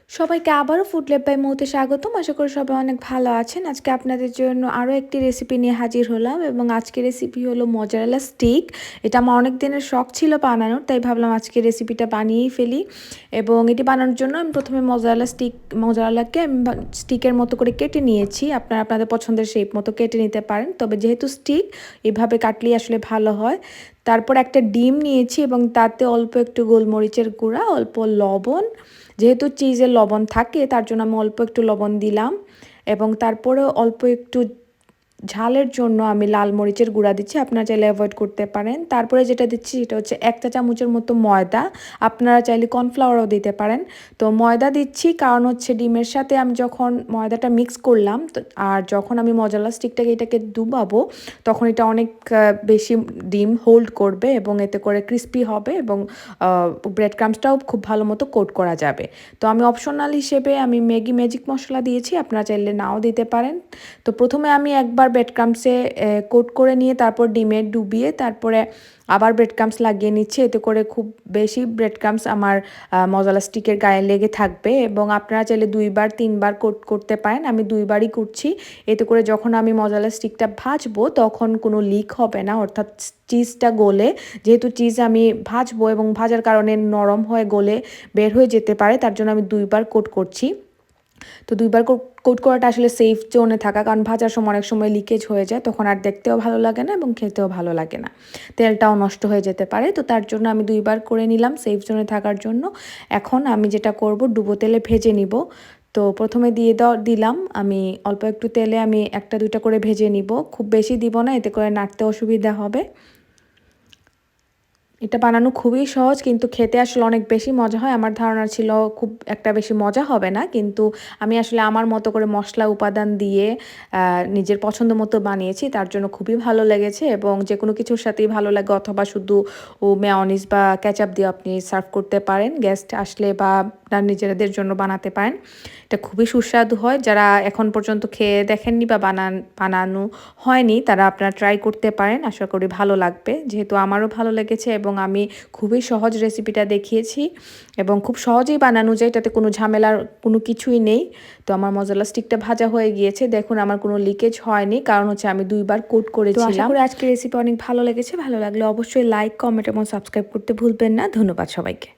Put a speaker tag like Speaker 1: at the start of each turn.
Speaker 1: সবাইকে আবারও food lab by মৌতে স্বাগতম। আশা করি সবাই অনেক ভালো আছেন। আজকে আপনাদের জন্য আরও একটি রেসিপি নিয়ে হাজির হলাম এবং আজকের রেসিপি হলো মজারেলা স্টিক। এটা আমার অনেক দিনের শখ ছিল বানানোর, তাই ভাবলাম আজকে রেসিপিটা বানিয়েই ফেলি। এবং এটি বানানোর জন্য আমি প্রথমে মজারেলাকে আমি স্টিকের মতো করে কেটে নিয়েছি। আপনারা আপনাদের পছন্দের শেপ মতো কেটে নিতে পারেন, তবে যেহেতু স্টিক এভাবে কাটলেই আসলে ভালো হয়। তারপর একটা ডিম নিয়েছি এবং তাতে অল্প একটু গোলমরিচের গুঁড়া, অল্প লবণ, যেহেতু চিজের লবণ থাকে তার জন্য আমি অল্প একটু লবণ দিলাম এবং তারপরে অল্প একটু ঝালের জন্য আমি লাল মরিচের গুঁড়া দিচ্ছি, আপনারা চাইলে অ্যাভয়েড করতে পারেন। তারপরে যেটা দিচ্ছি সেটা হচ্ছে 1 চা চামচের মতো ময়দা, আপনারা চাইলে কর্নফ্লাওয়ারও দিতে পারেন। তো ময়দা দিচ্ছি কারণ হচ্ছে ডিমের সাথে আমি যখন ময়দাটা মিক্স করলাম আর যখন আমি মজালা স্টিকটাকে এটাকে ডুবাবো তখন এটা অনেক বেশি ডিম হোল্ড করবে এবং এতে করে ক্রিস্পি হবে এবং ব্রেড ক্রাম্সটাও খুব ভালো মতো কোট করা যাবে। তো আমি অপশনাল হিসেবে আমি ম্যাগি ম্যাজিক মশলা দিয়েছি, আপনারা চাইলে নাও দিতে পারেন। তো প্রথমে আমি একবার ব্রেড ক্রাম্সে কোট করে নিয়ে তারপর ডিমে ডুবিয়ে তারপরে আবার ব্রেড ক্রাম্স লাগিয়ে নিচ্ছি, এতে করে খুব বেশি ব্রেড ক্রাম্স আমার মজালা স্টিকের গায়ে লেগে থাকবে এবং আপনারা চাইলে 2-3 বার কোট করতে পারেন। আমি 2বারই করছি, এতে করে যখন আমি মজালা স্টিকটা ভাজবো তখন কোনো লিক হবে না, অর্থাৎ চিজটা গলে, যেহেতু চিজ আমি ভাজবো এবং ভাজার কারণে নরম হয়ে গলে বের হয়ে যেতে পারে, তার জন্য আমি 2বার কোট করছি। তো 2বার কোট করাটা আসলে সেফ জোনে থাকা, কারণ ভাজার সময় অনেক সময় লিকেজ হয়ে যায়, তখন আর দেখতেও ভালো লাগে না এবং খেতেও ভালো লাগে না, তেলটাও নষ্ট হয়ে যেতে পারে। তো তার জন্য আমি 2বার করে নিলাম সেফ জোনে থাকার জন্য। এখন আমি যেটা করব, ডুবো তেলে ভেজে নিব। তো প্রথমে দিলাম আমি অল্প একটু তেলে আমি 1-2টা করে ভেজে নিব, খুব বেশি দিব না, এতে করে নাড়তে অসুবিধা হবে। এটা বানানো খুবই সহজ, কিন্তু খেতে আসলে অনেক বেশি মজা হয়। আমার ধারণা ছিল খুব একটা বেশি মজা হবে না, কিন্তু আমি আসলে আমার মতো করে মশলা উপাদান দিয়ে নিজের পছন্দ মতো বানিয়েছি, তার জন্য খুবই ভালো লেগেছে এবং যে কোনো কিছুর সাথেই ভালো লাগে, অথবা শুধু মেয়োনিজ বা কেচাপ দিয়ে আপনি সার্ভ করতে পারেন গেস্ট আসলে, বা আপনার নিজেদের জন্য বানাতে পারেন। এটা খুবই সুস্বাদু হয়। যারা এখন পর্যন্ত খেয়ে দেখেননি বা বানানো হয়নি তারা আপনারা ট্রাই করতে পারেন, আশা করি ভালো লাগবে। যেহেতু আমারও ভালো লেগেছে এবং আমি খুবই সহজ রেসিপিটা দেখিয়েছি এবং খুব সহজেই বানানো যায়, এটাতে কোনো ঝামেলার কোনো কিছুই নেই। তো আমার মজালা স্টিকটা ভাজা হয়ে গিয়েছে, দেখুন আমার কোনো লিকেজ হয়নি, কারণ হচ্ছে আমি 2বার কোট করেছিলাম। তো আশা করি আজকের রেসিপি অনেক ভালো লেগেছে। ভালো লাগলে অবশ্যই লাইক, কমেন্ট এবং সাবস্ক্রাইব করতে ভুলবেন না। ধন্যবাদ সবাইকে।